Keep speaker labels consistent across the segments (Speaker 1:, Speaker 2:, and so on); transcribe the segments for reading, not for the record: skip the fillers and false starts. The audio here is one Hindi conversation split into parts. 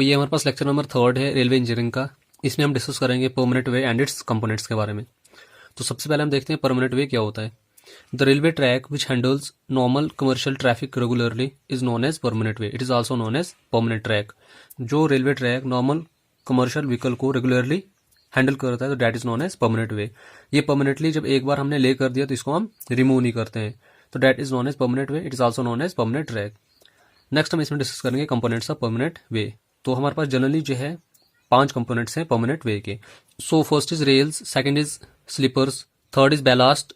Speaker 1: ये हमारे पास लेक्चर नंबर 3 है रेलवे इंजीनियरिंग का। इसमें हम डिस्कस करेंगे permanent way and it's components के बारे में। तो सबसे पहले हम देखते हैं परमानेंट वे क्या होता है। The railway track which handles normal commercial traffic regularly is known as permanent way. It is also known as permanent track. जो railway track normal commercial vehicle को रेगुलरली हैंडल करता है तो that is known as permanent way. ये परमानेंटली जब एक बार हमने ले कर दिया तो इसको हम रिमूव नहीं करते हैं, तो that is known as permanent way. It is also known as permanent track. Next हम इसमें डिस्कस करेंगे कंपोनेंट्स ऑफ परमानेंट वे। तो हमारे पास जनरली जो है 5 कंपोनेंट्स हैं परमानेंट वे के। So first is rails, second is sleepers, third is ballast,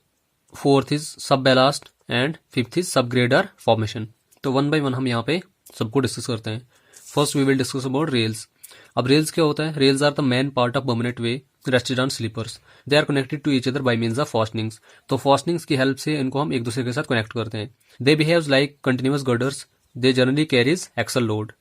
Speaker 1: fourth is sub ballast and fifth is sub grader formation. तो वन बाय वन हम यहाँ पे सबको डिस्कस करते हैं। First we will discuss about rails. अब रेल्स क्या होता है? Rails are the main part of permanent way rested on sleepers. They are connected to each other by means of fastenings. तो फास्टनिंग्स की हेल्प से इनको हम एक दूसरे के साथ कनेक्ट करते हैं। They behave like continuous girders. They generally carries axle load.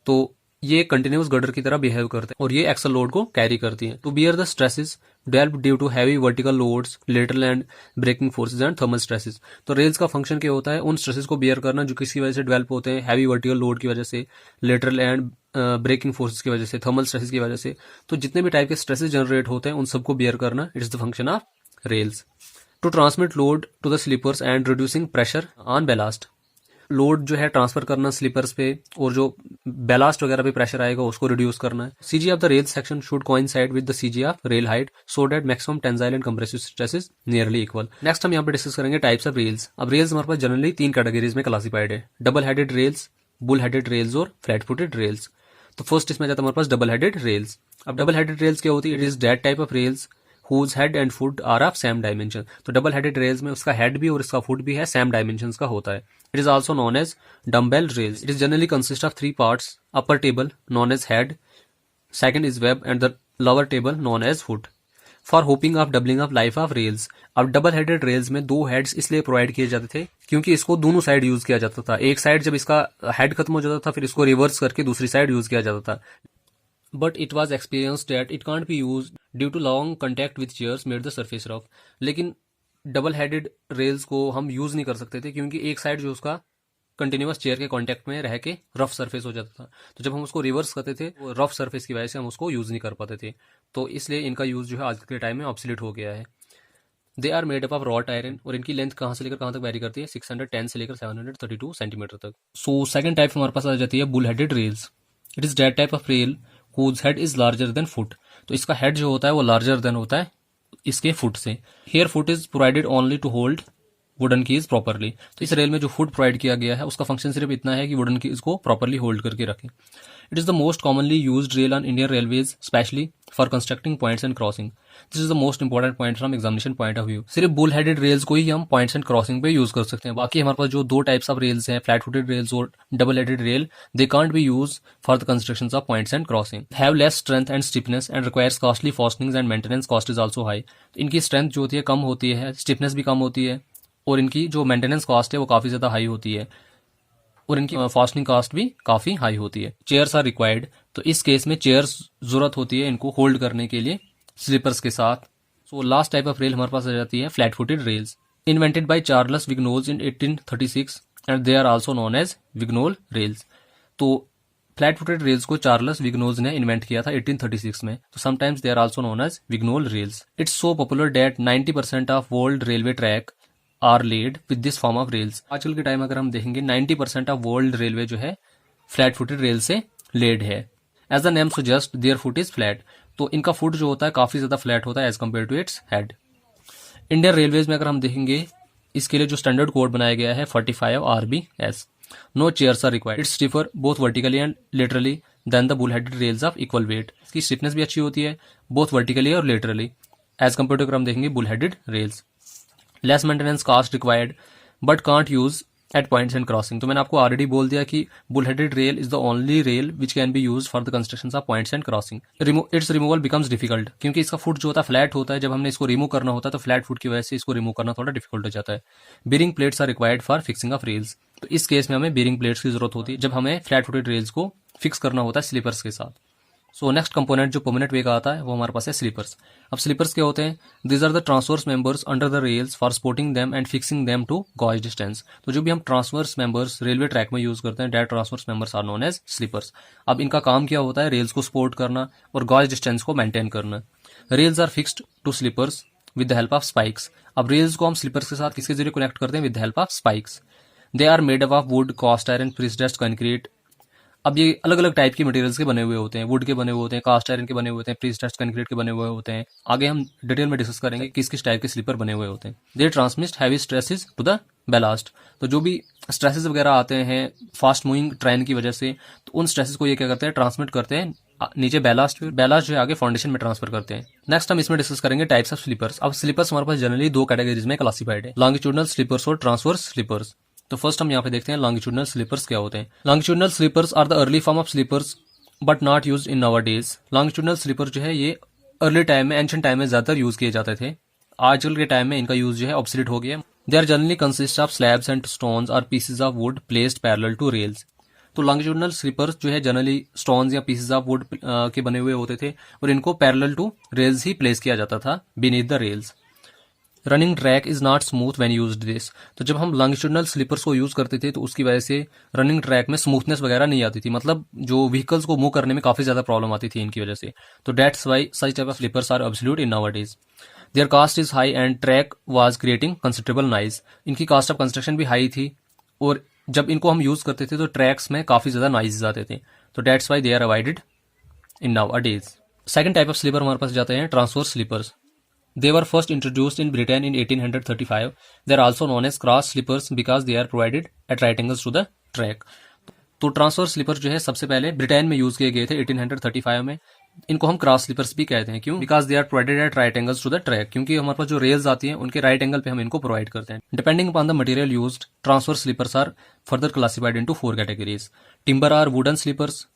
Speaker 1: तो ये कंटिन्यूअस गर्डर की तरह बिहेव करते हैं और ये एक्सल लोड को कैरी करती हैं। To bear the stresses developed due to heavy vertical loads, lateral and braking forces and thermal stresses. तो रेल्स का फंक्शन क्या होता है? उन स्ट्रेसेस को बियर करना जो किसी वजह से डेवलप होते हैं, हैवी वर्टिकल लोड की वजह से, लेटरल एंड ब्रेकिंग फोर्सेस की वजह से, थर्मल स्ट्रेसेस की वजह से। तो जितने भी टाइप के स्ट्रेसेस जनरेट होते हैं उन सबको बियर करना, it is the function of rails. To transmit load to the sleepers and reducing pressure on ballast. Load जो है ट्रांसफर करना स्लीपर्स पे, और जो बैलास्ट वगैरह पे प्रेशर आएगा उसको रिड्यूस करना है। CG of the rail section should coincide with the CG of rail height so that maximum tensile and compressive stress is nearly equal. Next हम यहाँ पे डिस्कस करेंगे टाइप्स ऑफ रेल्स। अब रेल्स हमारे पास जनरली 3 कैटेगरीज में क्लासिफाइड है: double headed rails, bull headed rails और फ्लैट फुटेड रेल्स। तो फर्स्ट इसमें जाता है हमारे पास डबल हेडेड रेल्स। अब डबल हेडेड रेल्स क्या होती है? It is that type of rails whose head and foot are of same dimension। तो डबल हेडेड रेल्स में उसका हेड भी और इसका फुट भी है सेम डायमेंशंस का होता है। It is also known as dumbbell rails. It is generally consist of 3 parts: upper table known as head, second is web and the lower table known as foot. For hoping of doubling of life of rails. अब डबल हेडेड रेल्स में 2 हेड्स इसलिए प्रोवाइड किए जाते थे क्योंकि इसको दोनों साइड यूज किया जाता था। एक साइड जब इसका हेड खत्म हो जाता था फिर इसको रिवर्स करके दूसरी साइड यूज किया जाता था। But it was experience that it can't be use due to long contact with chairs made the surface rough. लेकिन डबल हेडेड रेल्स को हम यूज नहीं कर सकते थे क्योंकि एक साइड जो उसका कंटिन्यूअस चेयर के कांटेक्ट में रह के रफ सरफेस हो जाता था। तो जब हम उसको रिवर्स करते थे वो रफ सरफेस की वजह से हम उसको यूज नहीं कर पाते थे। तो इसलिए इनका यूज जो है आज के टाइम में ऑब्सोलीट हो गया है। They are made up of wrought iron और इनकी लेंथ कहाँ से लेकर कहाँ तक वैरी करती है? 610 से लेकर 732 सेंटीमीटर तक। सो सेकंड टाइप हमारे पास आ जाती है bull headed rails. It is that type of rail whose head is larger than foot। तो इसका हेड जो होता है वो लार्जर देन होता है इसके फुट से। Here foot is provided only to hold wooden keys properly. तो इस रेल में जो फुट प्रोवाइड किया गया है उसका फंक्शन सिर्फ इतना है कि वुडन कीज को प्रॉपरली होल्ड करके रखें। It is the most commonly used rail on Indian railways specially for constructing points and crossing. This is the most important point from examination point of view. सिर्फ बुल हेडेड रेल्स को ही हम पॉइंट्स एंड क्रॉसिंग पे यूज कर सकते हैं। बाकी हमारे पास जो 2 टाइप्स ऑफ रेल्स हैं, फ्लैट फुटेड रेल्स और double headed rail, they can't be use for the construction of points and crossing. Have less strength and stiffness and requires costly fastenings and maintenance cost is also high. इनकी स्ट्रेंथ जो होती है कम होती है, स्टिफनेस भी कम होती है और इनकी जो मेंटेनेंस कॉस्ट है वो काफी ज्यादा हाई होती है और इनकी फास्टनिंग कॉस्ट भी काफी हाई होती है। Chairs are required. तो इस केस में चेयर्स जरूरत होती है इनको होल्ड करने के लिए स्लीपर्स के साथ। So last type of rail हमारे पास आ जाती है flat footed rails. Invented by Charles Vignoles in 1836 and they are also known as Vignole rails. तो फ्लैट फुटेड रेल्स को चार्ल्स विग्नोल्स ने इन्वेंट किया था 1836 में। तो sometimes they are also known as Vignole rails. It's so popular that 90% of world railway track are laid with this form of rails. आजकल के टाइम अगर हम देखेंगे 90% ऑफ वर्ल्ड रेलवे जो है फ्लैट फुटेड रेल से लेड है। As the name suggest their foot is flat. तो इनका फुट जो होता है काफी ज्यादा फ्लैट होता है as compare to its head. Indian railways में अगर हम देखेंगे इसके लिए जो स्टैंडर्ड कोड बनाया गया है 45 RBS। No chairs are required. Its stiffer both vertically and laterally than the bull headed rails of equal weight. इसकी स्टिफनेस भी अच्छी होती है बोथ वर्टिकली और लेटरली एज कम्पेयर टू अगर हम देखेंगे bull headed rails. Less maintenance cost required but can't use at points and crossing. तो मैंने आपको ऑलरेडी बोल दिया कि bull headed rail is the only rail which can be use for the construction of points and crossing. It's removal becomes difficult क्योंकि इसका फुट जो होता है फ्लैट होता है। जब हमने इसको रिमूव करना होता है तो फ्लैट फुट की वजह से इसको रिमूव करना थोड़ा डिफिकल्ट हो जाता है। Bearing plates are required for fixing of rails. तो इस केस में हमें बीरिंग प्लेट्स की जरूरत होती है जब हमें फ्लैट फुटेड रेल्स को फिक्स करना होता है स्लीपर्स के साथ। सो नेक्स्ट कंपोनेंट जो परमानेंट वे का आता है वो हमारे पास है स्लीपर्स। अब स्लीपर्स क्या होते हैं? These are the transverse members under the rails for supporting them and fixing them to gauge distance. तो जो भी हम ट्रांसवर्स मेंबर्स रेलवे ट्रैक में यूज करते हैं, that transverse members are known as sleepers. अब इनका काम क्या होता है? रेल्स को सपोर्ट करना और गॉज डिस्टेंस को मेंटेन करना। Rails are fixed to sleepers with the help of spikes. अब रेल्स को हम स्लीपर्स के साथ किसके जरिए कनेक्ट करते हैं? With the help of spikes. They are made up of wood, cast iron, prestressed concrete. अब ये अलग अलग टाइप के मटेरियल्स के बने हुए होते हैं, वुड के बने हुए होते हैं, कास्ट आयरन के बने हुए होते हैं, प्रीस्ट्रेस्ड कंक्रीट के बने हुए होते हैं। आगे हम डिटेल में डिस्कस करेंगे किस किस टाइप के स्लीपर बने हुए होते हैं। They transmit heavy stresses to the ballast. तो जो भी स्ट्रेसेस वगैरह आते हैं फास्ट मूविंग ट्रेन की वजह से, तो उन स्ट्रेसेस को ये क्या करते हैं? ट्रांसमिट करते हैं नीचे बेलास्ट जो है आगे फाउंडेशन में ट्रांसफर करते हैं। नेक्स्ट हम इसमें डिस्कस करेंगे टाइप्स ऑफ स्लीपर्स। अब स्लीपर्स हमारे पास जनरली दो कैटेगरीज में क्लासिफाइड है, लॉन्गिट्यूडनल स्लीपर्स और ट्रांसवर्स स्लीपर्स। तो फर्स्ट हम यहाँ पे देखते हैं लॉन्गिट्यूडनल स्लीपर्स क्या होते हैं। Longitudinal sleepers are the early form of sleepers but not used in nowadays. Longitudinal sleeper जो है ये अर्ली टाइम में, एंशिएंट टाइम में ज्यादातर यूज किए जाते थे। आजकल के टाइम में इनका यूज जो है ऑब्सोलीट हो गया। They are generally consist of slabs and stones और pieces of wood placed parallel to rails. तो लॉन्गिट्यूडनल स्लीपर्स जो है जनरली स्टोन्स या पीसेज ऑफ वुड के बने हुए होते थे और इनको पैरेलल टू रेल्स ही प्लेस किया जाता था beneath the rails. Running track is not smooth when used this. तो जब हम लॉन्गिट्यूडनल स्लीपर्स को यूज करते थे तो उसकी वजह से रनिंग ट्रैक में स्मूथनेस वगैरह नहीं आती थी, मतलब जो व्हीकल्स को मूव करने में काफी ज्यादा प्रॉब्लम आती थी इनकी वजह से। तो that's why such type of sleepers are absolute in nowadays. Their cost is high and track was creating considerable noise. इनकी कास्ट ऑफ कंस्ट्रक्शन भी हाई थी और जब इनको हम यूज करते थे तो ट्रैक्स में काफी ज्यादा नॉइज आते थे। तो that's why they are avoided in nowadays. Second type of sleeper हमारे पास जाते हैं transverse sleepers. They were first introduced in Britain in 1835. They are also known as cross slippers because they are provided at right angles to the track. तो ट्रांसफर स्लीपर जो है सबसे पहले ब्रिटेन में यूज किए गए थे 1835 में। इनको हम क्रॉस स्लीपर्स भी कहते हैं। क्यों? Because they are provided at right angles to the track. क्योंकि हमारे पास जो रेल्स आती हैं उनके राइट एंगल पे हम इनको प्रोवाइड करते हैं। Depending upon the material used, transfer sleepers are further classified into 4 categories. Timber or wooden sleepers,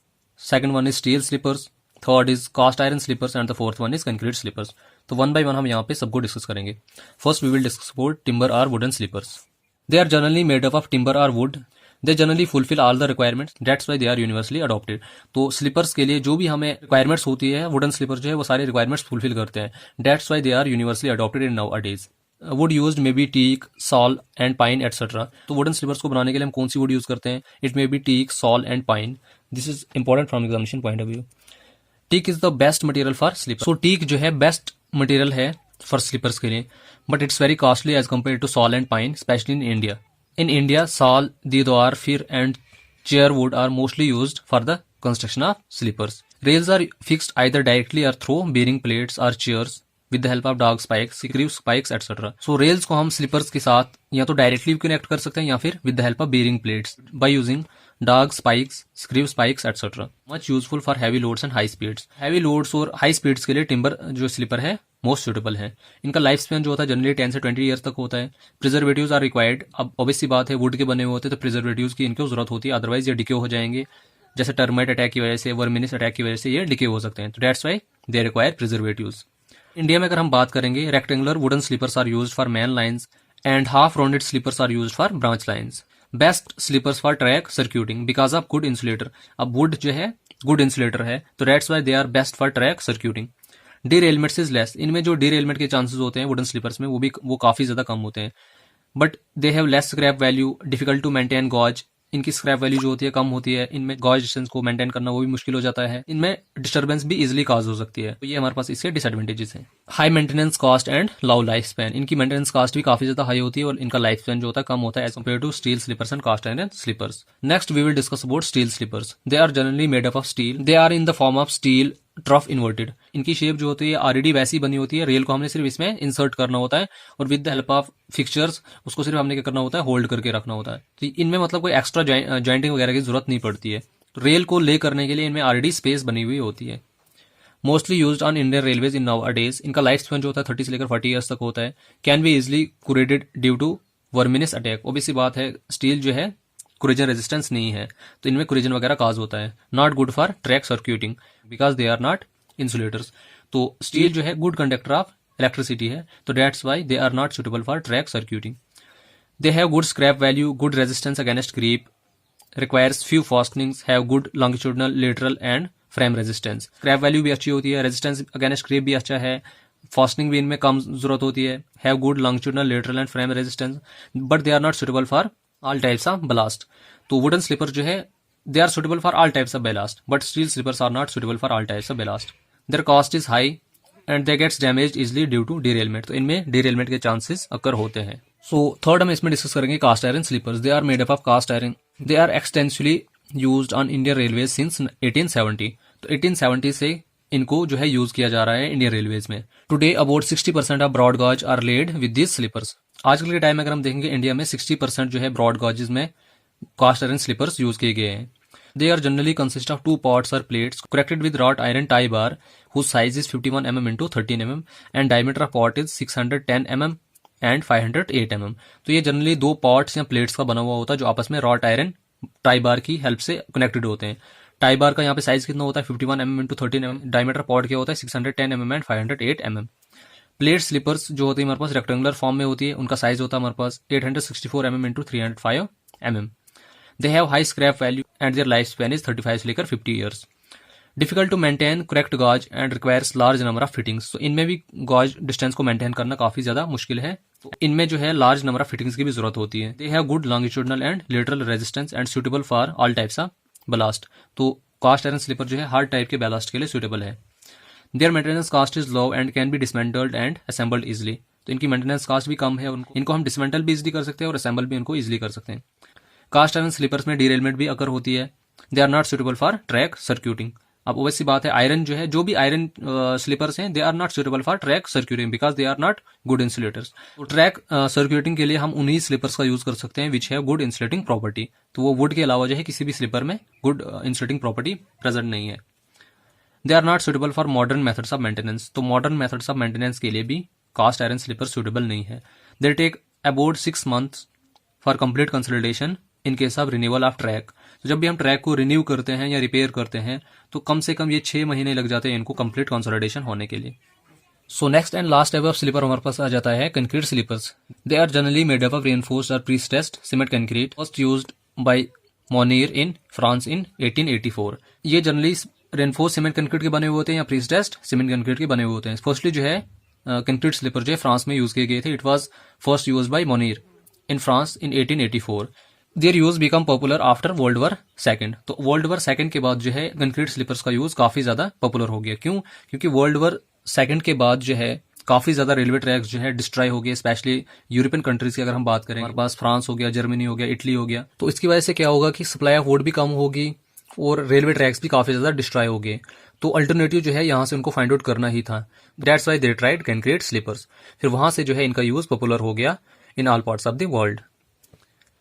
Speaker 1: second one is steel sleepers, third is cast iron sleepers and the fourth one is concrete sleepers. तो वन बाय वन हम यहाँ पे सबको डिस्कस करेंगे। First we will discuss about timber or wooden sleepers. They are generally made up of timber or wood. They generally fulfil all the requirements, that's why they are universally adopted. तो स्लीपर्स के लिए जो भी हमें रिक्वायरमेंट्स होती है, वुडन स्लीपर जो है वो सारे रिक्वायरमेंट्स फुलफिल करते हैं। That's why they are universally adopted in nowadays. Wood used may be teak, sal and pine etcetera. तो वुडन स्लीपर्स को बनाने के लिए हम कौन सी वुड यूज करते हैं? It may be teak, sal and pine. This is important from examination point of view. Teak is the best material for sleeper. So teak जो है बेस्ट मटेरियल है फॉर स्लीपर्स के लिए, but it's very costly as compare to sal and pine, specially in India. In India sal, deodar, fir and chair wood are mostly used for the construction of sleepers. Rails are fixed either directly और थ्रू बेरिंग प्लेट्स और chairs with the help of dog spikes, screw spikes etcetera. So rails को हम स्लीपर्स के साथ या तो डायरेक्टली कनेक्ट कर सकते हैं या फिर with the help of bearing plates by using dog spikes, screw spikes etcetera. Much useful for heavy loads and high speeds. Heavy loads और हाई स्पीड्स के लिए टिम्बर जो स्लीपर है मोस्ट सुटेबल है। इनका लाइफ स्पैन जो होता है जनरली 10 से 20 ईयर्स तक होता है। Preservatives are required. अब ऑब्वियस सी बात है वुड के बने हुए होते हैं तो प्रिजर्वेटिव्स की इनको जरूरत होती है, अदरवाइज ये डिके हो जाएंगे। जैसे टर्माइट अटैक की वजह से, वर्मिनिस अटैक की वजह से ये डिके हो सकते हैं। तो that's why they require preservatives. India में अगर हम बात करेंगे, rectangular wooden sleepers are used for main lines and half rounded sleepers are used for branch lines. Best sleepers for track circuiting because of good insulator. अब वुड जो है गुड इंसुलेटर है तो that's why they are best for track circuiting. Derailments is less. इनमें जो डीरेलमेंट के चांसेस होते हैं वुडन स्लीपर्स में वो काफी ज्यादा कम होते हैं। But they have less scrap value, difficult to maintain gauge. इनकी स्क्रैप वैल्यू जो होती है कम होती है। इनमें गॉज डिस्टेंस को मेंटेन करना वो भी मुश्किल हो जाता है। इनमें डिस्टर्बेंस भी इजिली काज हो सकती है। तो ये हमारे पास इसके डिसएडवांटेजेस हैं। High maintenance cost and law life span. इनकी मेंटेनेंस कॉस्ट भी काफी ज्यादा हाई होती है और इनका लाइफ स्पैन जो होता है कम होता है as compare to steel sleepers and cast iron sleepers. Next we will discuss about steel sleepers. They are generally made up of steel. They are in the form of steel trough inverted. इनकी शेप जो होती है ऑलरेडी वैसी बनी होती है। रेल को हमने सिर्फ इसमें इंसर्ट करना होता है और with the help of fixtures उसको सिर्फ हमने क्या करना होता है, होल्ड करके रखना होता है। तो इनमें मतलब कोई एक्स्ट्रा जॉइंटिंग वगैरह की जरूरत नहीं पड़ती है। तो रेल को ले करने के लिए इनमें ऑलरेडी स्पेस बनी हुई होती है। Mostly used on Indian railways in nowadays. इनका लाइफ स्पैन जो होता है 30 से लेकर 40 ईयर्स तक होता है। Can be easily corroded due to verminous attack. Obviously बात है स्टील जो है कोरिजन रेजिस्टेंस नहीं है तो इनमें कोरिजन वगैरह काज होता है। Not good for track circuiting because they are not insulators. तो स्टील जो है गुड कंडक्टर ऑफ इलेक्ट्रिसिटी है तो that's why they are not suitable for track circuiting. They have good scrap value, good resistance against creep, requires few fastenings, have good longitudinal, lateral and frame resistance. Scrap value भी अच्छी होती है, रेजिस्टेंस अगेंस्ट स्क्रैप भी अच्छा है, फास्टनिंग भी इनमें कम जरूरत होती है, have good longitudinal lateral and frame resistance, but they are not suitable for all types of ballast. तो वुडन स्लीपर जो है they are suitable for all types of ballast, but steel sleepers are not suitable for all types of ballast. Their cost is high and they gets damage easily due to derailment. तो इनमें डिरेलमेंट के चांसेस अकर होते हैं। सो थर्ड हम इसमें डिस्कस करेंगे cast iron sleepers. They are made up of cast iron. They are extensively used on Indian railways since 1870। तो 1870 से इनको जो है यूज किया जा रहा है इंडियन रेलवेज में। Today about 60% of broad gauge are laid with this sleepers. आजकल के टाइम में अगर हम देखेंगे इंडिया में 60% जो है ब्रॉड गॉजेज में कास्ट आयरन स्लीपर्स यूज किए गए हैं। They are generally consist of two pots or plates connected with wrought iron tie bar whose size is 51 mm into 13 mm and diameter of pot is 610 mm and 508 mm। तो ये जनरली दो पॉट्स या प्लेट्स का बना हुआ होता है जो आपस में रॉट आयरन टाई बार की हेल्प से कनेक्टेड होते हैं। टाई बार का यहाँ पे साइज कितना होता है 51 mm into 13 mm। Diameter pot क्या होता है 610 mm and 508 mm। Plate sleepers जो होती है हमारे पास रेक्टेंगुलर फॉर्म में होती है, उनका साइज होता है हमारे पास 864 mm into 305 mm। They have high scrap value and their lifespan is 35 से लेकर 50 years। Difficult to maintain correct gauge and requires large number of fittings। तो इनमें भी gauge distance को maintain करना काफी ज्यादा मुश्किल है। तो इनमें जो है large number of fittings की भी जरूरत होती है। They have good longitudinal and lateral resistance and suitable for all types of ballast। तो कास्ट आयरन स्लीपर जो है हर टाइप के बैलास्ट के लिए सुटेबल है। Their maintenance cost is low and can be dismantled and assembled easily। तो इनकी मेंटेनेंस कास्ट भी कम है, इनको हम डिसमेंटल भी इजिली कर सकते हैं और असेंबल भी इनको इजिली कर सकते हैं। कास्ट आयरन स्लीपर्स में डीरेलमेंट भी अकर होती है। They are not suitable for track circuiting. अब ओवैसी बात है, आयरन जो है जो भी आयरन स्लीपर्स हैं they are not suitable for track circuiting because they are not good insulators. तो ट्रैक सर्क्यूटिंग के लिए हम उन्हीं स्लीपर्स का यूज कर सकते हैं विच है गुड इंसुलेटिंग प्रॉपर्टी। तो वो वुड के अलावा जो है किसी भी स्लीपर में गुड इंसुलेटिंग प्रॉपर्टी प्रेजेंट नहीं है। They are not suitable for modern methods of maintenance. तो मॉडर्न मेथड्स ऑफ मेंटेनेंस के लिए भी कास्ट आयरन स्लीपर सुटेबल नहीं है। They take about 6 months for complete consolidation in case of renewal of track. तो जब भी हम ट्रैक को रिन्यू करते हैं या रिपेयर करते हैं तो कम से कम ये 6 महीने लग जाते हैं इनको कंप्लीट कंसोलिडेशन होने के लिए। So next and last type of sleeper हमारे पास आ जाता है concrete sleepers. They are generally made up of reinforced और prestressed cement concrete first used by Monier in France in 1884। ये जनरली रेनफोर्स सीमेंट कंक्रीट के बने हुए होते हैं या प्री-स्ट्रेस्ड सीमेंट कंक्रीट के बने हुए होते हैं। फर्स्टली जो है कंक्रीट स्लीपर जो है फ्रांस में यूज किए गए थे। It was first use by Monier in France in 1884। Their use become popular after World War second. तो वर्ल्ड वॉर सेकंड के बाद जो है कंक्रीट स्लीपर्स का यूज काफी ज्यादा पॉपुलर हो गया। क्यों? क्योंकि वर्ल्ड वॉर सेकंड के बाद जो है काफी ज्यादा रेलवे ट्रैक्स जो है डिस्ट्रॉय हो गए, स्पेशली यूरोपियन कंट्रीज की अगर हम बात करें, हमारे पास फ्रांस हो गया, जर्मनी हो गया, इटली हो गया। तो इसकी वजह से क्या होगा कि सप्लाई ऑफ वुड भी कम होगी और रेलवे ट्रैक्स भी काफी ज्यादा डिस्ट्रॉय हो गए। तो अल्टरनेटिव जो है यहाँ से उनको फाइंड आउट करना ही था। That's why they tried concrete sleepers. फिर वहां से जो है इनका यूज पॉपुलर हो गया in all parts of the world.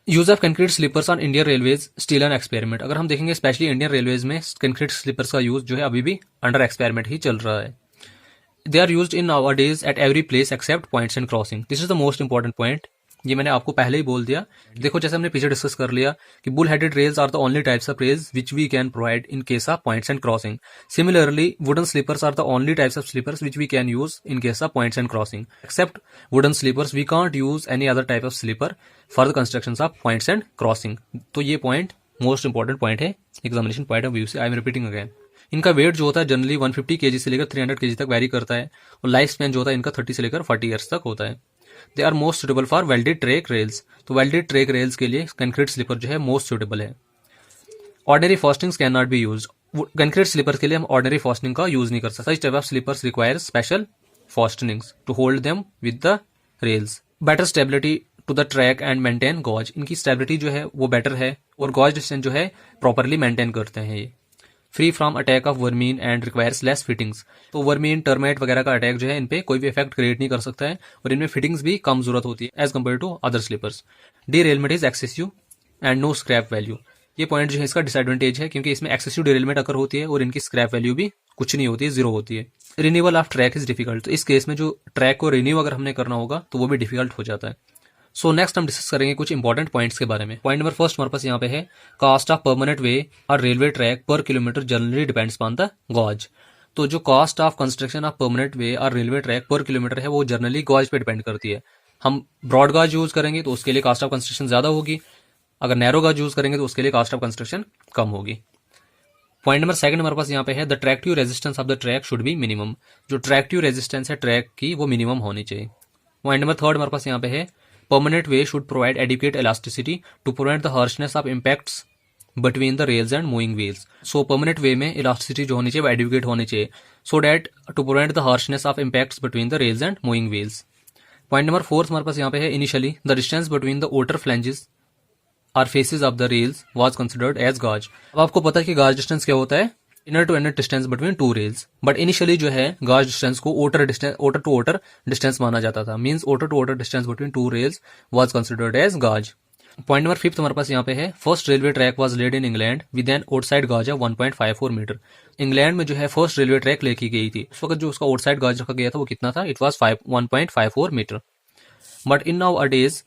Speaker 1: Use of concrete sleepers on Indian railways still an experiment. अगर हम देखेंगे स्पेशली इंडियन रेलवेज में कंक्रीट स्लीपर्स का यूज जो है अभी भी अंडर एक्सपेरिमेंट ही चल रहा है। They are used in nowadays at every place except points and crossing. This is the most important point. ये मैंने आपको पहले ही बोल दिया। देखो जैसे हमने पीछे डिस्कस कर लिया कि bull headed rails are the only types of rails which we can provide in case of points and crossing. Similarly wooden sleepers are the only types of sleepers which we can use in case of points and crossing. Except wooden sleepers we can't use any other type of sleeper for the construction of points and crossing. तो ये पॉइंट मोस्ट इंपॉर्टेंट पॉइंट है एग्जामिनेशन पॉइंट ऑफ व्यू से। I am repeating again. इनका वेट जो होता है जनरली 150 kg से लेकर 300 kg तक वैरी करता है और लाइफ स्पैन जो होता है इनका 30 से लेकर 40 ईयर्स तक होता है। They are most suitable for welded track rails. तो वेल्डेड ट्रैक रेल्स के लिए कंक्रीट स्लीपर जो है मोस्ट सुटेबल है। Ordinary fastenings can not be use. Concrete sleeper के लिए हम ऑर्डिनरी फास्टिंग का यूज नहीं कर सकते। Such type of sleepers require special fastenings to hold them with the rails. Better stability to the track and maintain gauge. इनकी स्टेबिलिटी जो है वो बेटर है और गॉज डिस्टेंस जो है प्रॉपरली मेंटेन करते हैं ये। Free from attack of वर्मीन and requires less fittings. तो वर्मीन टर्माइट वगैरह का अटैक जो है इन पे कोई भी इफेक्ट क्रिएट नहीं कर सकता है और इनमें फिटिंग्स भी कम जरूरत होती है as compare to other sleepers. Derailment is excessive and no scrap value. ये पॉइंट जो है इसका डिसएडवांटेज है क्योंकि इसमें एक्सेसिव डीरेलमेंट अकर होती है और इनकी स्क्रैप वैल्यू भी कुछ नहीं होती है, जीरो होती है। Renewal of track is difficult. तो इस केस में जो ट्रैक को रिन्यू अगर हमने करना होगा तो वो भी डिफिकल्ट हो जाता है। सो नेक्स्ट हम डिस्कस करेंगे कुछ इंपॉर्टेंट पॉइंट्स के बारे में। पॉइंट नंबर फर्स्ट हमारे पास यहाँ पे है कॉस्ट ऑफ परमानेंट वे और रेलवे ट्रैक पर kilometre generally depends upon the gauge. तो जो cost of construction of permanent way और रेलवे ट्रैक पर किलोमीटर है वो जनरली गॉज पे डिपेंड करती है। हम ब्रॉड गॉज यूज करेंगे तो उसके लिए कॉस्ट ऑफ कंस्ट्रक्शन ज्यादा होगी, अगर नैरो गॉज यूज करेंगे तो उसके लिए कॉस्ट ऑफ कंस्ट्रक्शन कम होगी। पॉइंट नंबर सेकंड हमारे पास यहाँ पे है the tractive resistance of the track should be minimum. जो ट्रैक्टिव रेजिस्टेंस है ट्रैक की वो मिनिमम होनी चाहिए। पॉइंट नंबर थर्ड हमारे पास यहाँ पे है permanent way should provide adequate elasticity to prevent the harshness of impacts between the rails and moving wheels. So permanent way में इलास्टिसिटी जो होनी चाहिए वो एडिक्वेट होनी चाहिए so that to prevent the harshness of impacts between the rails and moving wheels. Point number fourth हमारे पास यहाँ पे है initially the distance between the outer flanges और faces of the rails was considered as गाज। अब आपको पता है कि गाज डिस्टेंस क्या होता है, inner to inner distance between two rails, but initially जो है गाज डिस्टेंस को outer टू outer डिस्टेंस माना जाता था, means outer to outer distance between two rails was considered as gauge. Point number fifth हमारे पास यहाँ पे है first railway track was laid in England with an outside gauge of 1.54 metre. England में जो है फर्स्ट रेलवे ट्रैक लेके गई थी, उस वक्त जो उसका आउटसाइड गाज रखा गया था वो कितना था, it was 1.54 metre. But in nowadays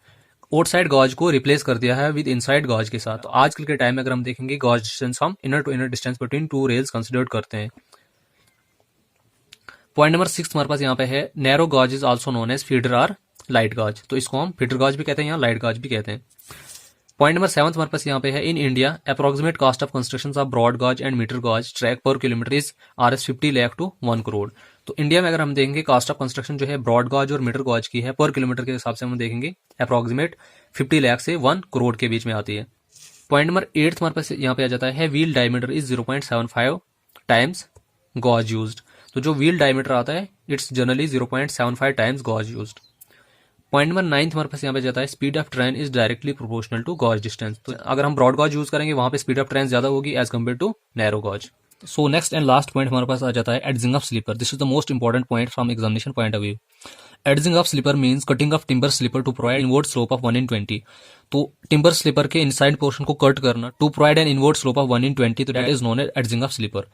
Speaker 1: outside gauge को रिप्लेस कर दिया है विद इनसाइड गॉज के साथ। तो आजकल के टाइम में अगर हम देखेंगे गॉज डिस्टेंस हम inner to inner distance between two rails consider करते हैं। पॉइंट नंबर 6 हमारे पास यहाँ पे है narrow gauge is also known as feeder और लाइट गॉज। तो इसको हम फीडर गॉज भी कहते हैं या लाइट गॉज भी कहते हैं। पॉइंट नंबर 7 हमारे पास यहाँ पे है in India approximate cost of construction of broad gauge and metre gauge track पर kilometre is Rs 50 lakh to 1 crore. तो इंडिया में अगर हम देखेंगे कॉस्ट ऑफ कंस्ट्रक्शन जो है ब्रॉड गॉज और मीटर गॉज की है पर किलोमीटर के हिसाब से हम देखेंगे अप्रोक्सीमेट 50 लाख से 1 करोड़ के बीच में आती है। पॉइंट नंबर 8 हमारे पास यहाँ पे आ जाता है wheel diameter is 0.75 times gauge used. तो जो व्हील डायमीटर आता है it's generally 0.75 times gauge used. Point number 9 हमारे पास यहाँ पे जाता है speed of train is directly proportional to gauge distance. तो अगर हम ब्रॉड गॉज यूज करेंगे वहां पे स्पीड ऑफ ट्रेन ज्यादा होगी as compare to narrow gauge. So next and last point हमारे पास आ जाता है adzing of sleeper. This is the most important point from examination point of view. Adzing of sleeper means cutting of timber sleeper to provide inward slope of 1/20। तो टिम्बर स्लीपर के इनसाइड पोर्शन को कट करना to provide an inward slope of 1/20, तो that is known as adzing of sleeper.